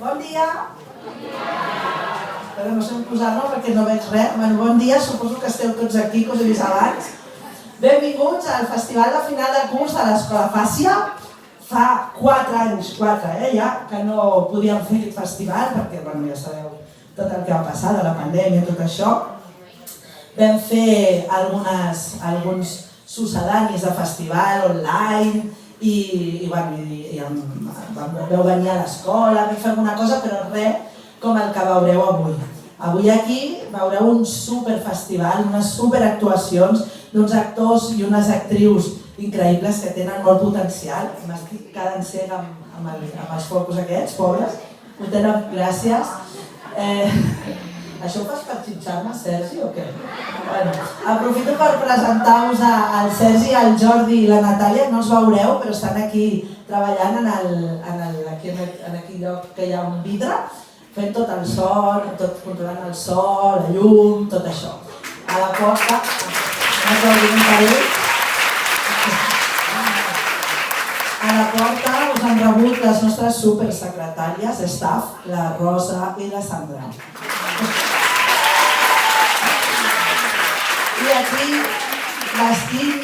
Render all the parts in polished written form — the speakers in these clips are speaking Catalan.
Bon dia! Però no sé on posar-lo perquè no veig res. Bon dia, suposo que esteu tots aquí, que us he vist abans. Benvinguts al festival de final de curs de l'Escola Fàcia. Fa 4 anys, ja, que no podíem fer aquest festival perquè, ja sabeu tot el que va passar de la pandèmia i tot això. Vam fer alguns succedanis de festival online i vau venir a l'escola, vam fer alguna cosa, però res com el que veureu avui. Avui aquí veureu un superfestival, unes superactuacions d'uns actors i unes actrius increïbles que tenen molt potencial. M'estic quedant cec amb els focus aquests, pobres. Ho tenen, gràcies. Això ho fas per xitxar-me, Sergi, o què? Aprofito per presentar-vos al Sergi, al Jordi i la Natàlia. No els veureu, però estan aquí treballant en aquell lloc que hi ha un vidre, fent tot el son, tot controlant el so, la llum, tot això. A la porta, us han rebut les nostres supersecretàries, staff, la Rosa i la Sandra. I aquí vestint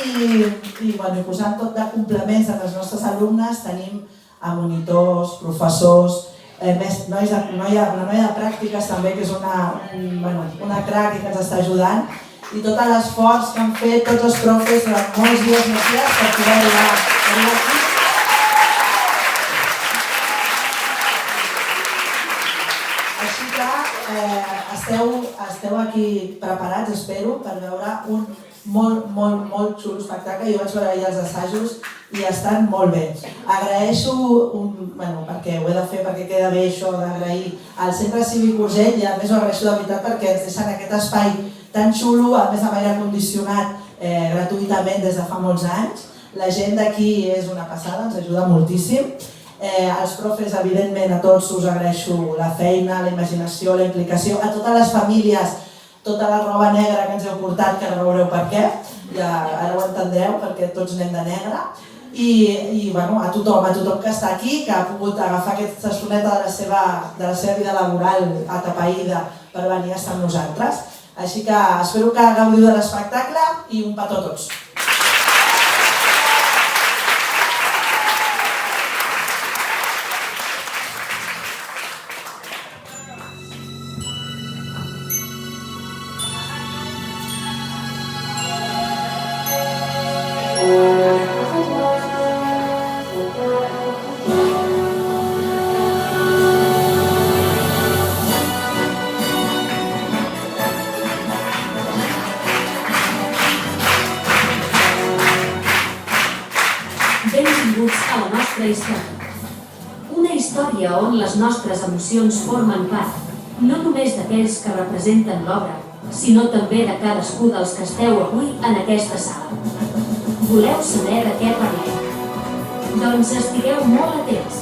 i posant tot de complements a les nostres alumnes tenim monitors, professors, una noia de pràctiques també, que és una crac i que ens està ajudant, i tot l'esforç que han fet tots els profes durant molts dies per poder arribar aquí. Així que esteu aquí preparats, espero, per veure un molt xulo espectacle. Jo vaig veure ahir els assajos i estan molt bé. Agraeixo, perquè ho he de fer, perquè queda bé això d'agrair al Centre Cívic Urgell, i a més ho agraeixo de veritat perquè ens deixen aquest espai tan xulo, a més amb aire condicionat, gratuïtament des de fa molts anys. La gent d'aquí és una passada, ens ajuda moltíssim. Als profes, evidentment, a tots us agraeixo la feina, la imaginació, la implicació, a totes les famílies, tota la roba negra que ens heu portat, que ara veureu per què, ara ho entendreu, perquè tots anem de negre, i a tothom que està aquí, que ha pogut agafar aquesta estoneta de la seva vida laboral atapeïda per venir a estar amb nosaltres. Així que espero que gaudiu de l'espectacle i un petó a tots. Una història on les nostres emocions formen part, no només d'aquells que representen l'obra, sinó també de cadascú dels que esteu avui en aquesta sala. Voleu saber de què parlem? Doncs estigueu molt atents.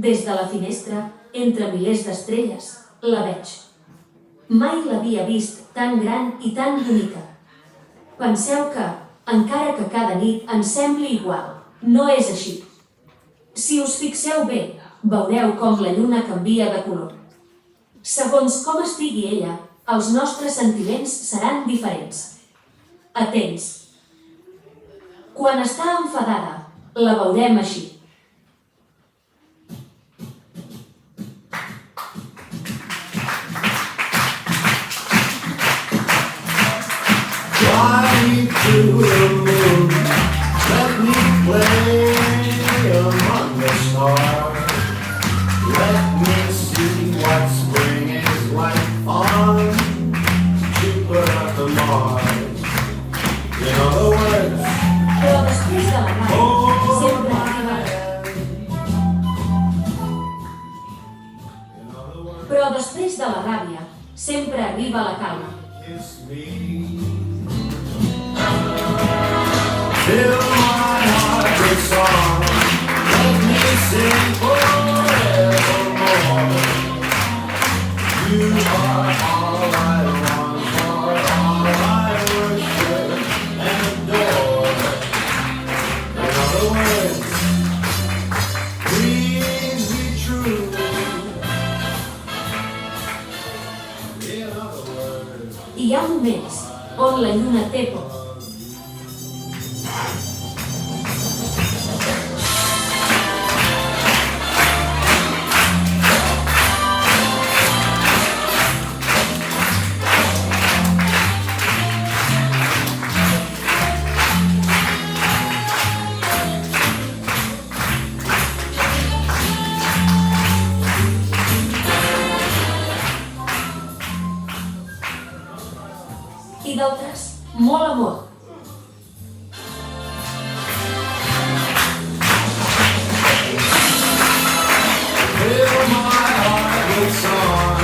Des de la finestra, entre milers d'estrelles, la veig. Mai l'havia vist tan gran i tan bonica. Penseu que, encara que cada nit ens sembli igual, no és així. Si us fixeu bé, veureu com la lluna canvia de color. Segons com estigui ella, els nostres sentiments seran diferents. Atents. Quan està enfadada, la veurem així. To the moon, let me play among the stars. Let me see what spring is like on Jupiter and Mars. In other words, hold my hand. Però després de la ràbia, sempre arriba la calma. Kiss me. Fill my heart with song, let me sing forever. moments on la lluna té por. I d'altres, molt amor. Fill my heart with song.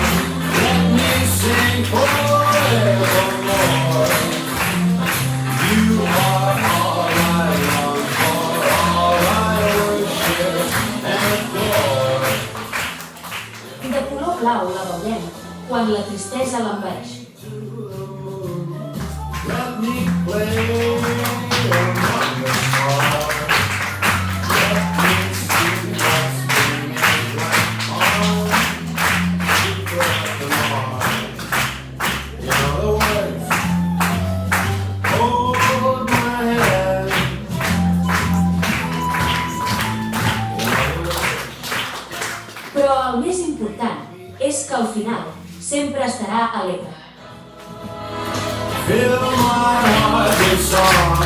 Let me sing forevermore. You are all I long for, all I worship and adore. De color blau la veurem quan la tristesa l'envaeix. Let me play among the stars. Let me see what's spinning like on the Mars. In other words, hold my hand. In other words, Però el més important és que al final sempre estarà alegre. fill my heart with song.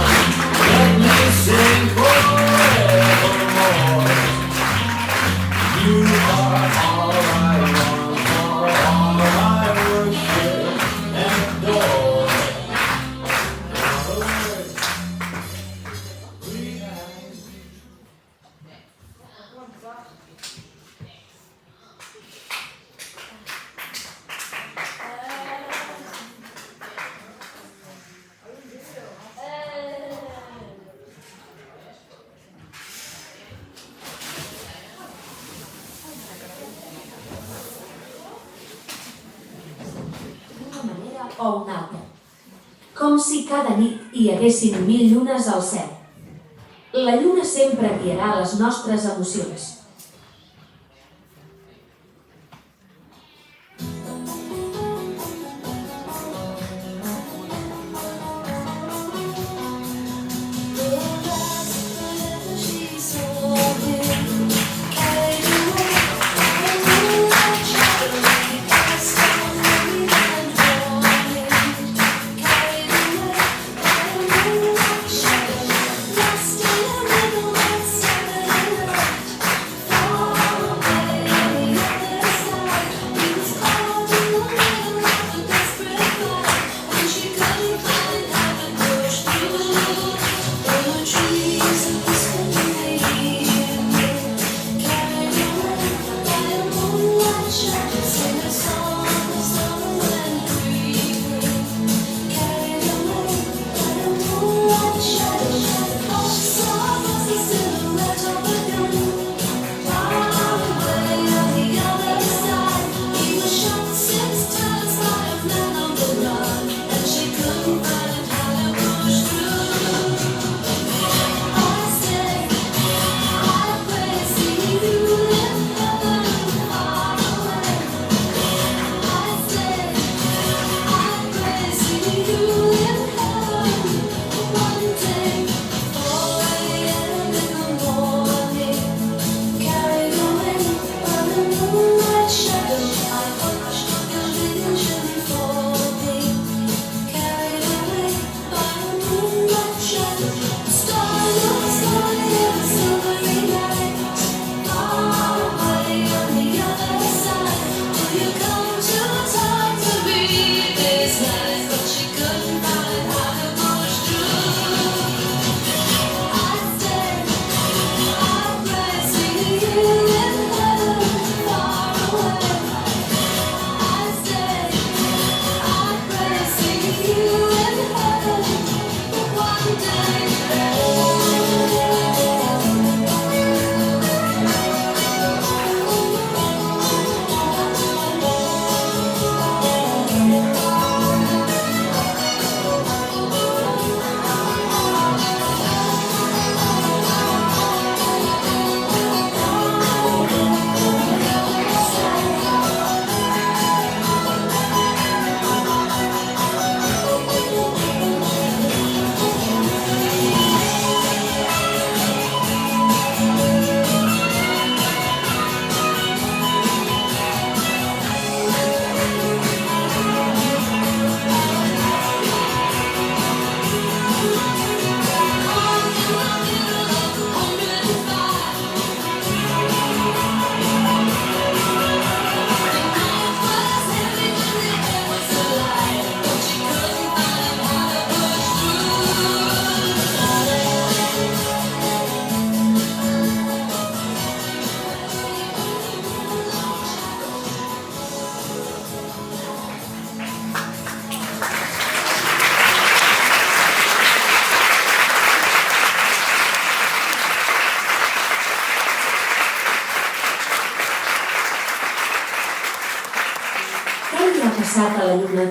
Let me sing forevermore. You are all I long for, all I worship and adore. In other words, please. D'una manera o una altra. Com si cada nit hi haguessin 1000 llunes al cel. La lluna sempre guiarà les nostres emocions. passat a la lluna.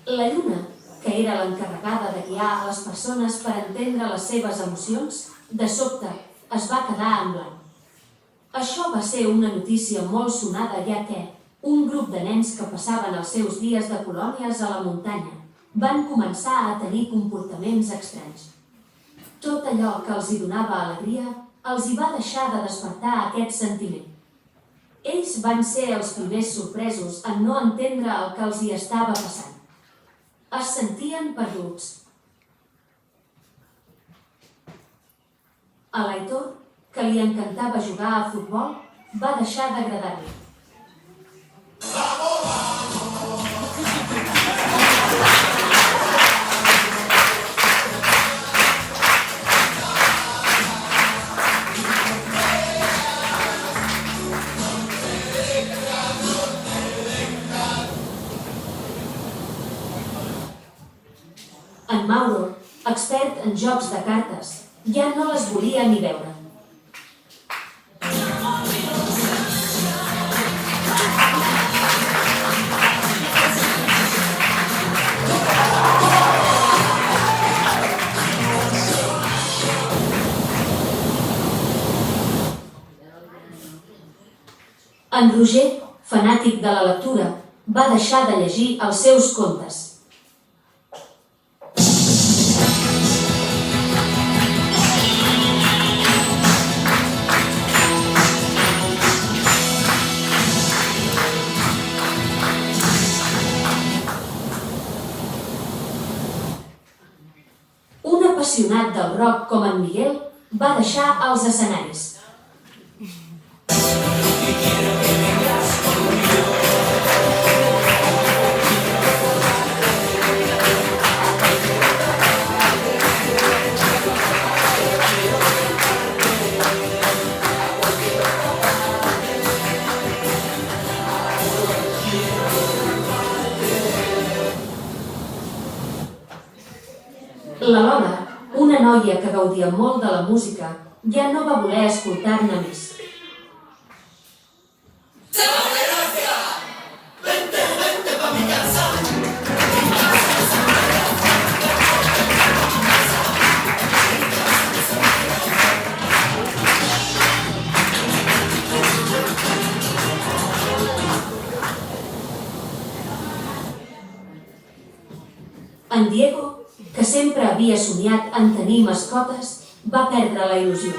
La lluna, que era l'encarregada de guiar a les persones per entendre les seves emocions, de sobte es va quedar en blanc. Això va ser una notícia molt sonada, ja que un grup de nens que passaven els seus dies de colònies a la muntanya van començar a tenir comportaments estranys. Tot allò que els hi donava alegria els hi va deixar de despertar aquest sentiment. Ells van ser els primers sorpresos en no entendre el que els hi estava passant. Es sentien perduts. A l'Aitor, que li encantava jugar a futbol, va deixar d'agradar-li. En Mauro, expert en jocs de cartes, ja no les volia ni veure. En Roger, fanàtic de la lectura, va deixar de llegir els seus contes. apassionat del rock com en Miguel va deixar els escenaris. La Lola, una noia que gaudia molt de la música, ja no va voler escoltar-ne més. En Diego, que sempre havia somiat en tenir mascotes, va perdre la il·lusió.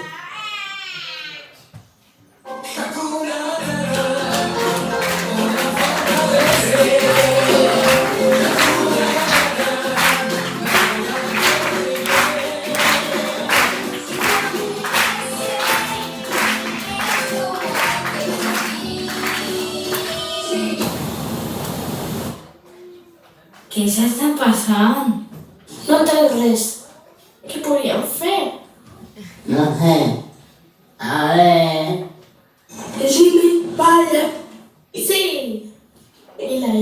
Què s'està passant? No entenc res. Què podríem fer? No sé. A ver. Gili, balla. Sí. Ila.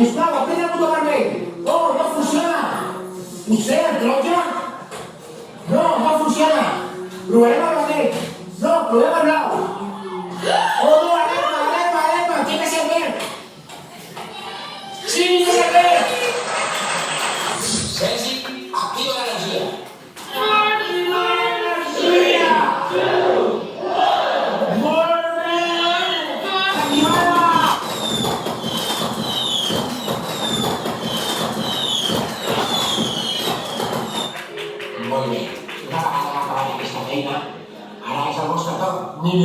Sisplau, apreta el botó vermell. Oh, no funciona. Potser el taronja? No, no funciona. Provarem el vermell. No, provem el blau. Oh, no, alerta, tiene que ser verd. Sí, és el verd. Sergi, activa l'energia. Molt bé. Una vegada acabat aquesta feina, ara és el vostre torn. Miri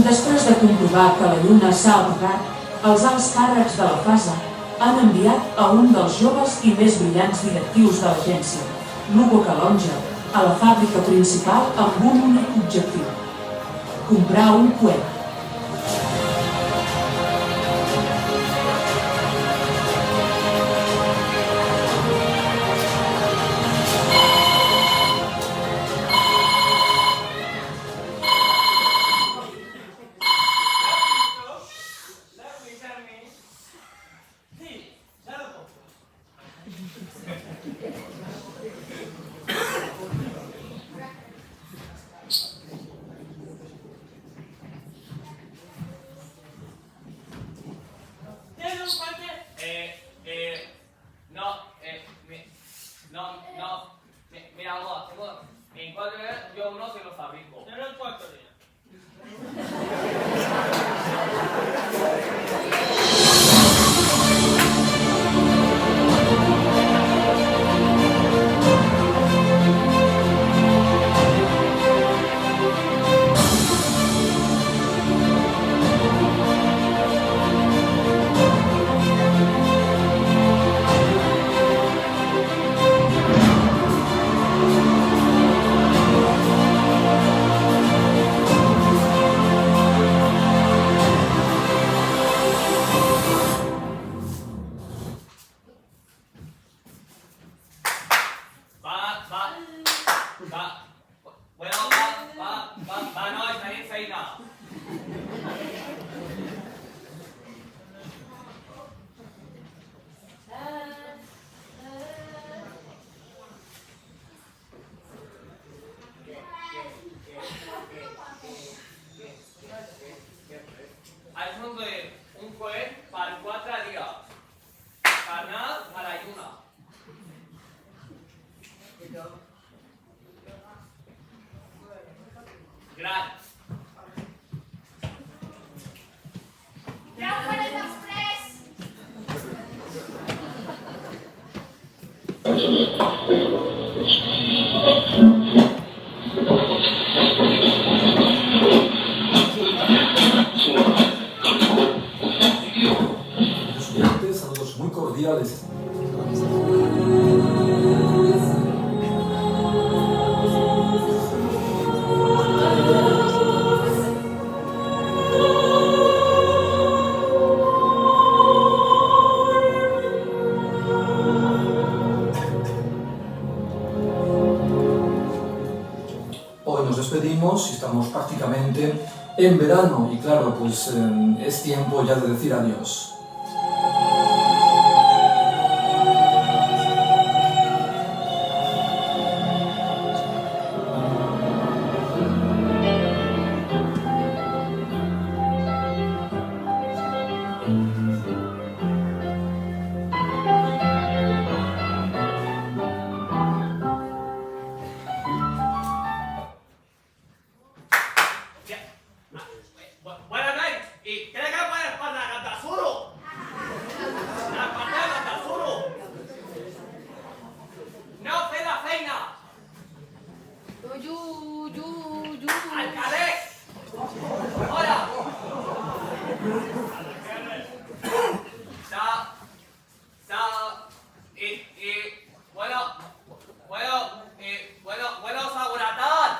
Després de comprovar que la lluna s'ha apagat, els alts càrrecs de la fase han enviat a un dels joves i més brillants directius de l'agència, Lugo Calonge, a la fàbrica principal amb un únic objectiu: comprar un coet. En 4 días yo uno se lo fabrico. En 4 días. No, está bien feina. Has un coet per 4 dies. Per anar a la lluna. Gran. Ja ho faré després. Estudiantes, saludos muy cordiales. Hoy nos despedimos y estamos prácticamente en verano y claro, pues es tiempo ya de decir adiós. Buenas noches. I crec que podes parlar de suro. Parlem de suro. No fer la feina. Al carrer. Hola. Bueno, seguretat.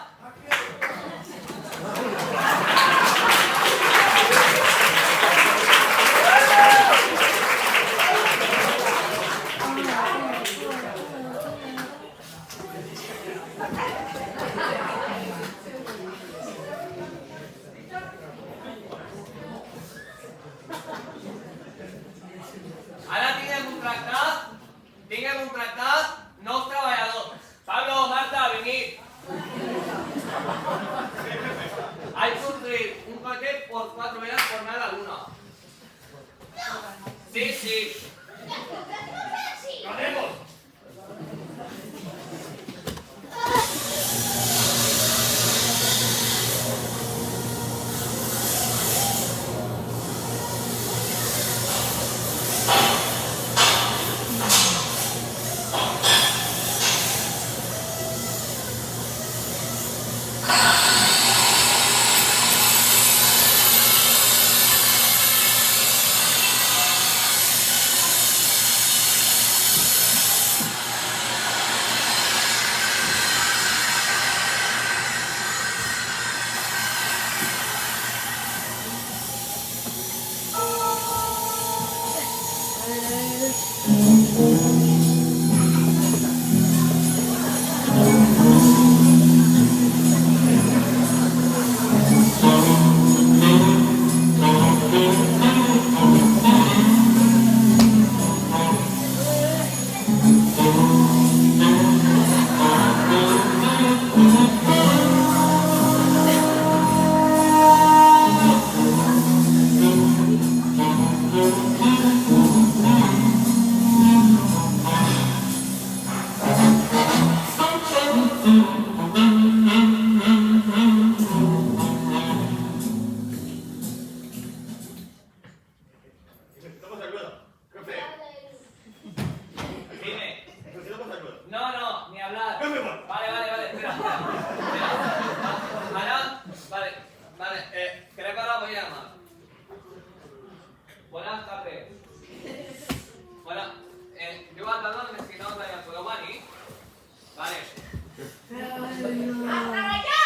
Dime. No, ni hablar. Vale, espera. Ahora, vale, creo que ahora voy a llamar. Buenas tardes. Bueno, yo perdón, és que no us podeu venir? Vale. A treballar!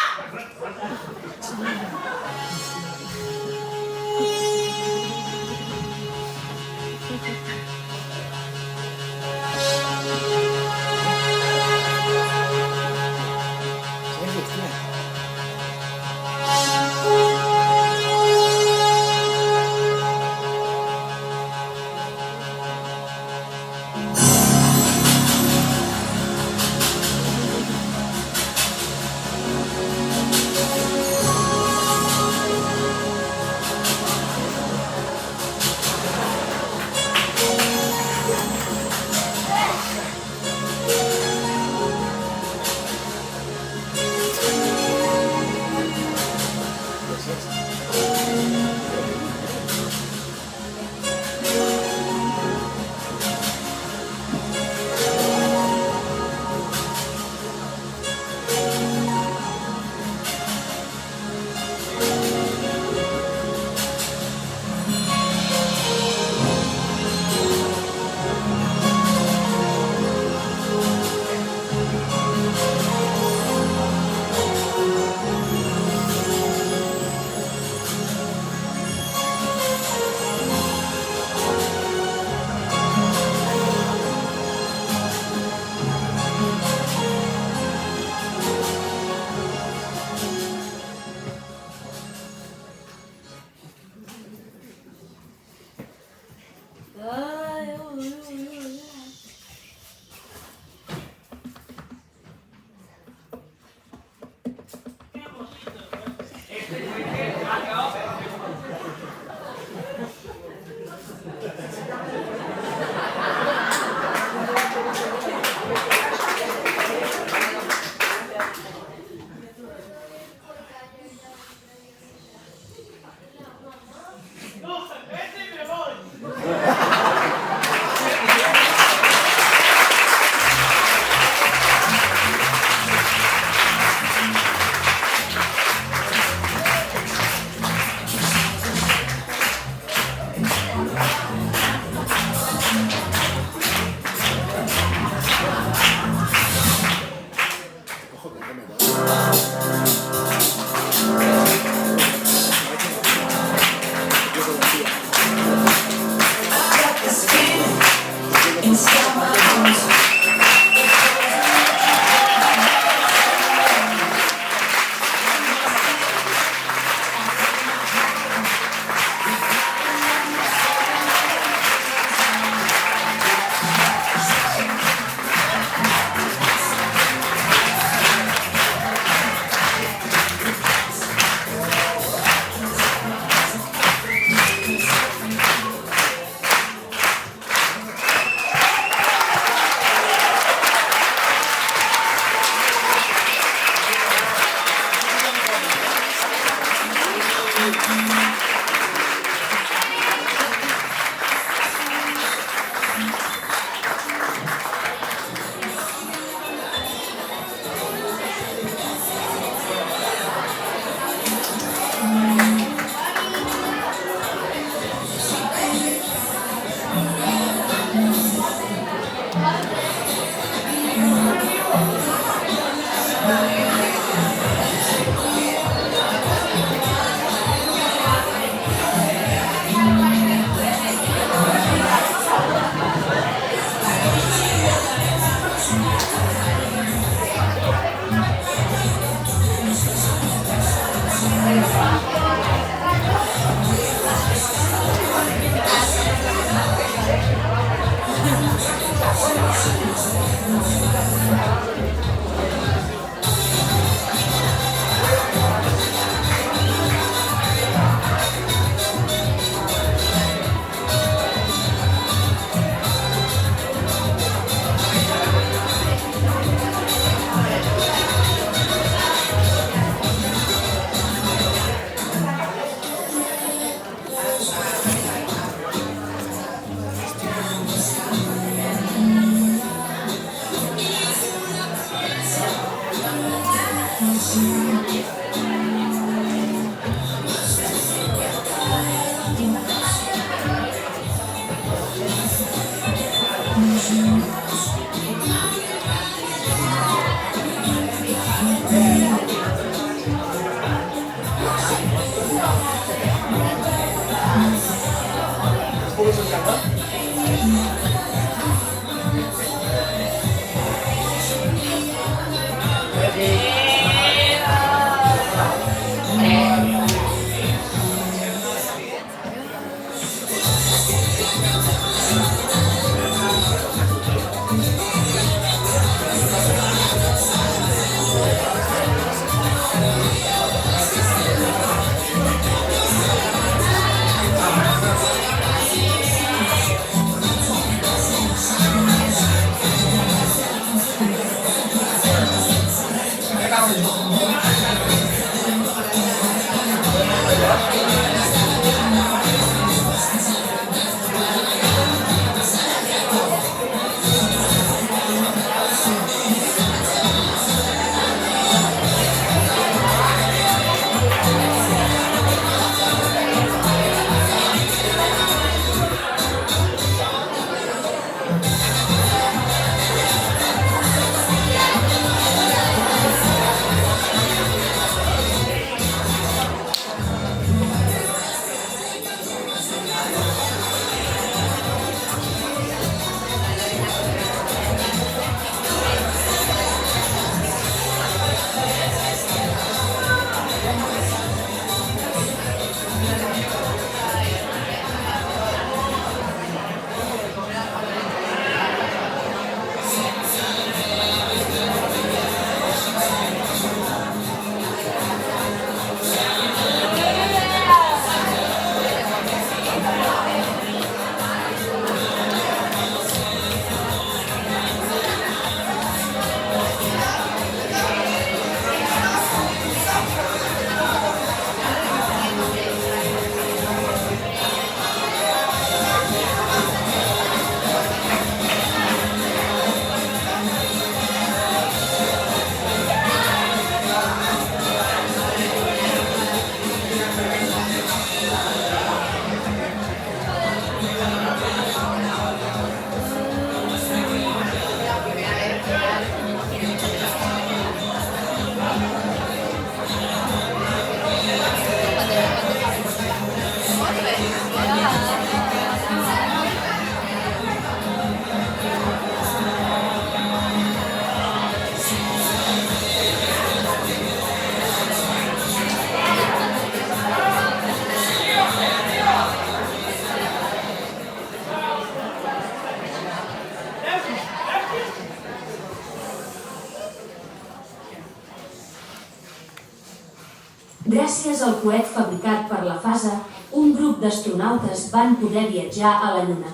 Gràcies al coet fabricat per la FASA, un grup d'astronautes van poder viatjar a la Lluna.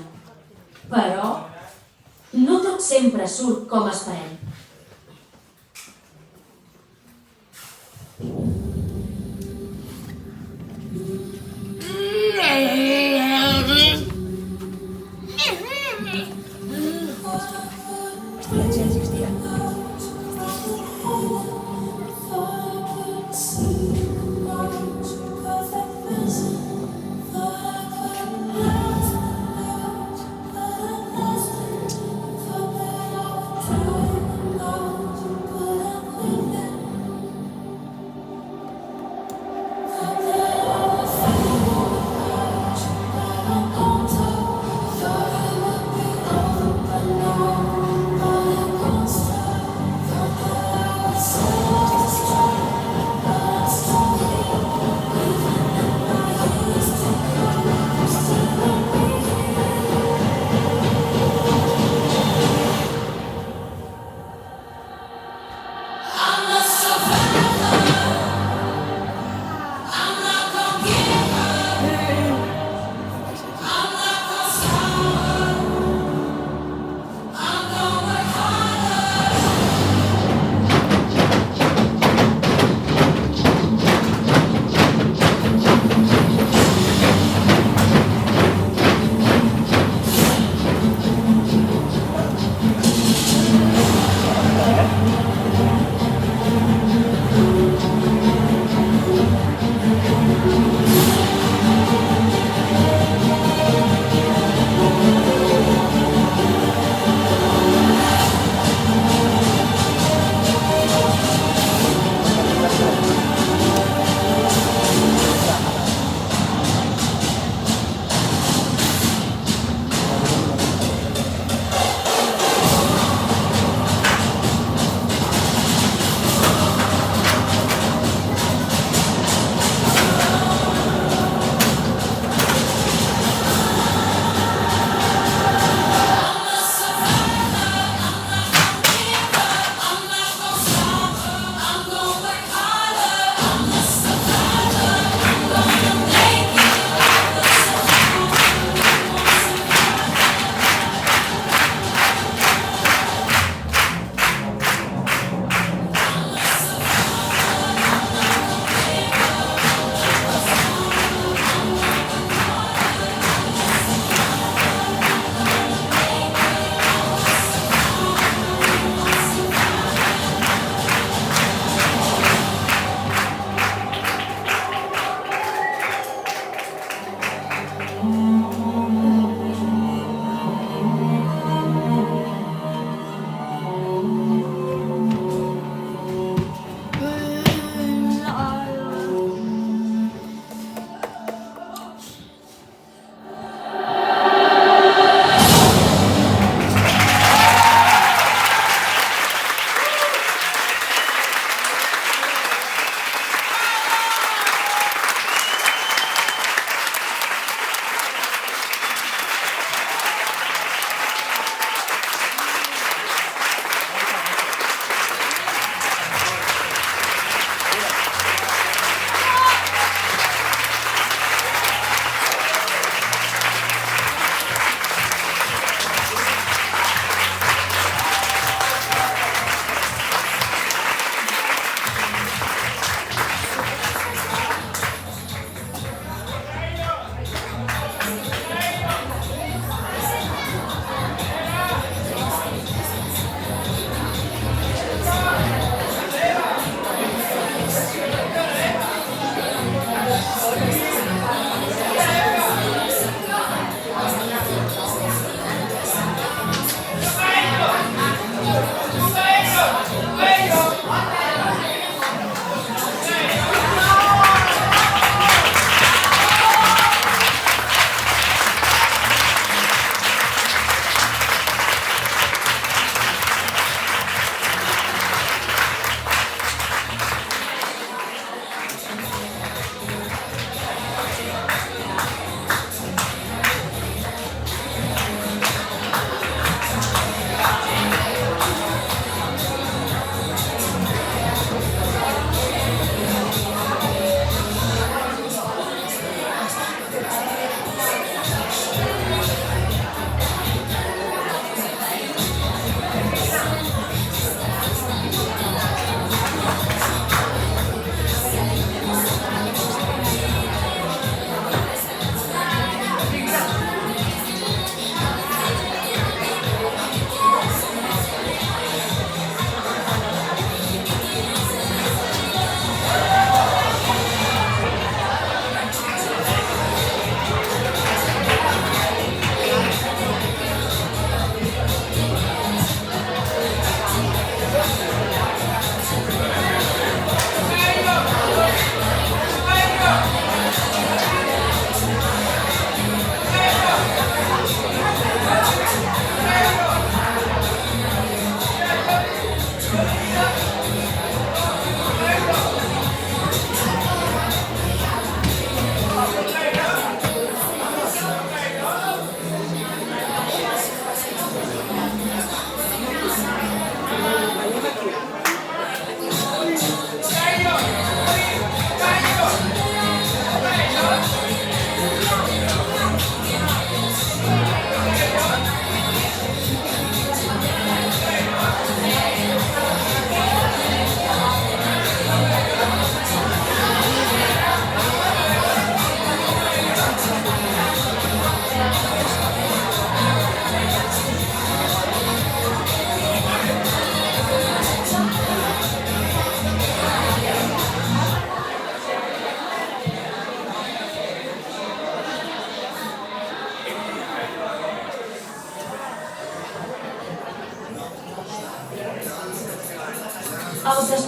Però no tot sempre surt com esperem.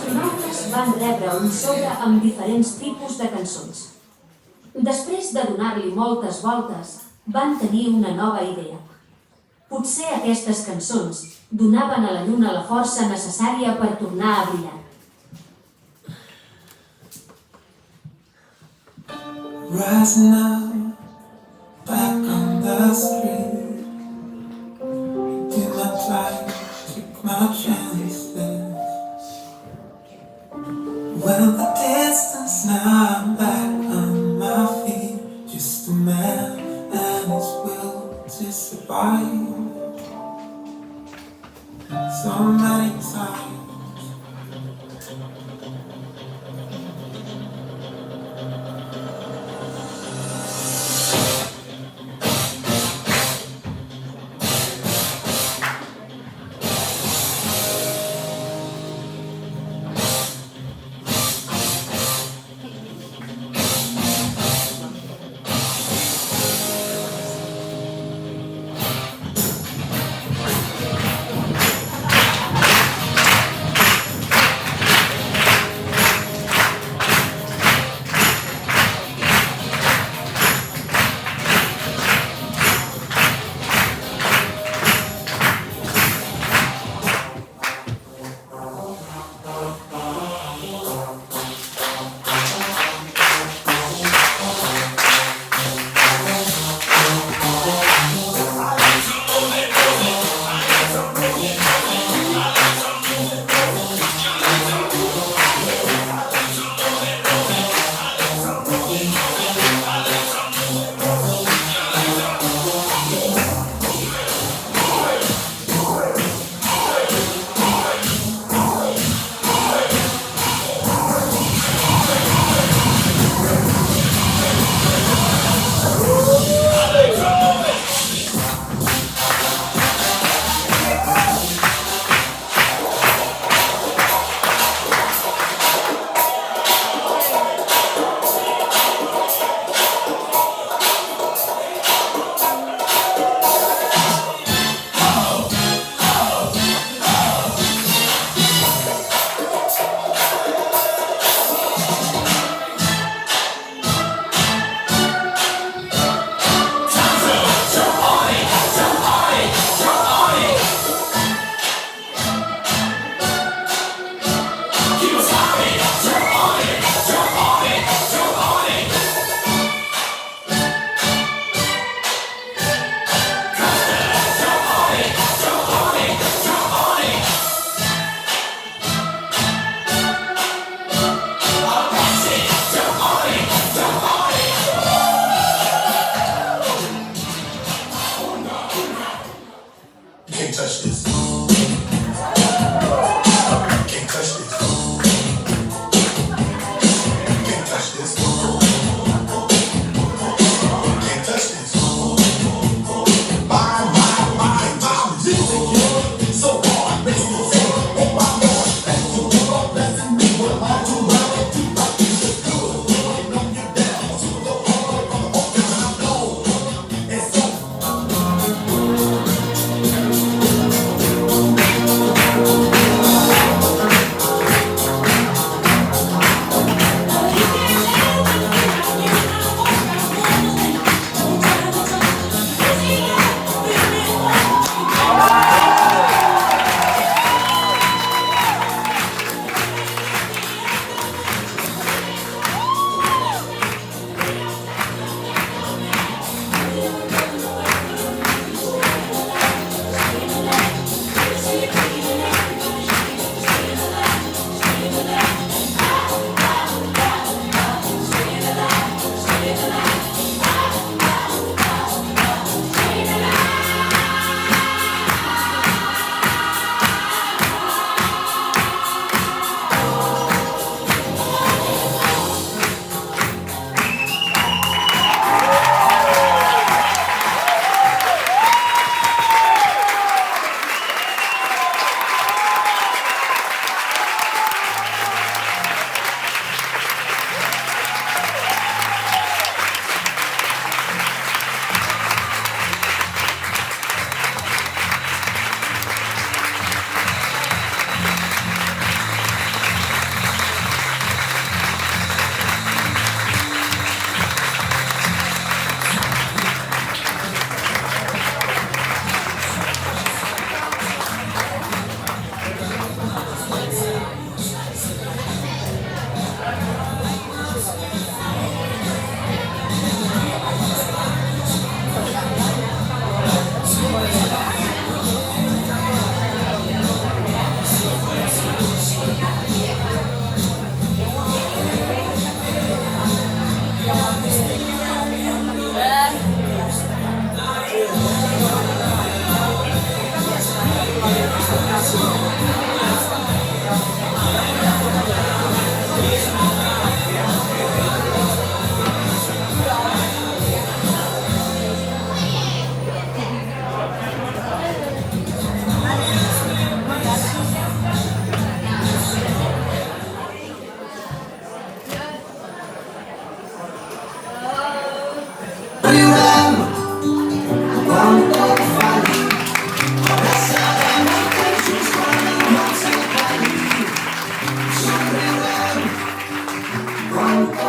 astronautes van rebre un sobre amb diferents tipus de cançons. Després de donar-li moltes voltes, van tenir una nova idea. Potser aquestes cançons donaven a la lluna la força necessària per tornar a brillar. Rising up, back on the street. Did my time, took my chances. Well, the distance now, I'm back on my feet. Just a man and his will to survive. So many times.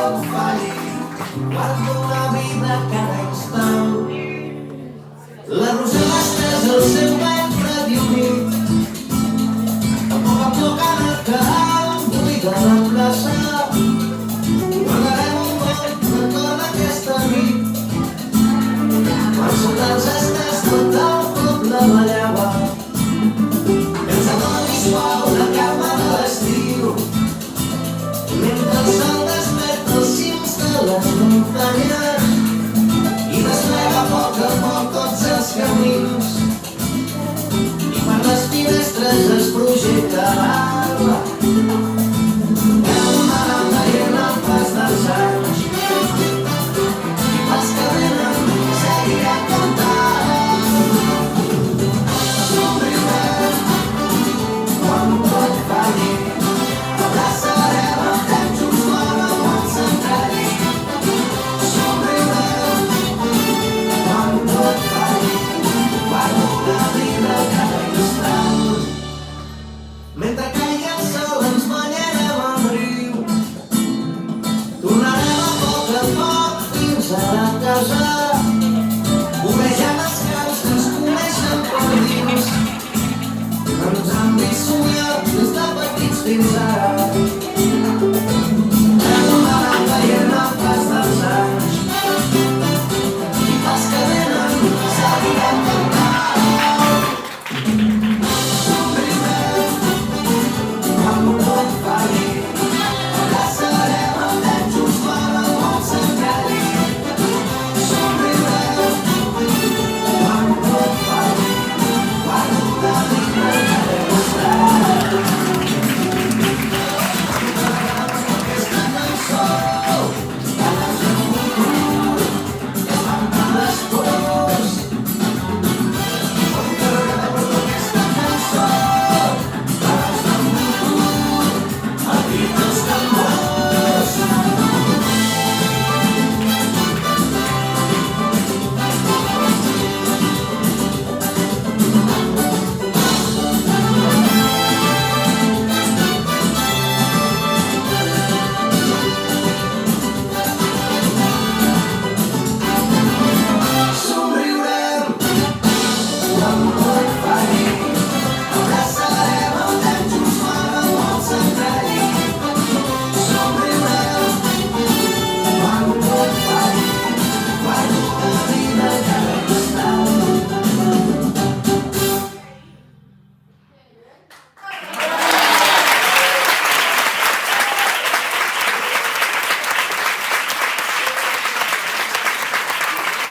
em falli. Guardo la vida cada instant. La rosa estès el seu ventre diumit. A poc cada que em buida l'emplaçar. Guardarem un bon record d'aquesta nit. Quan són els estès tot el poble ballar.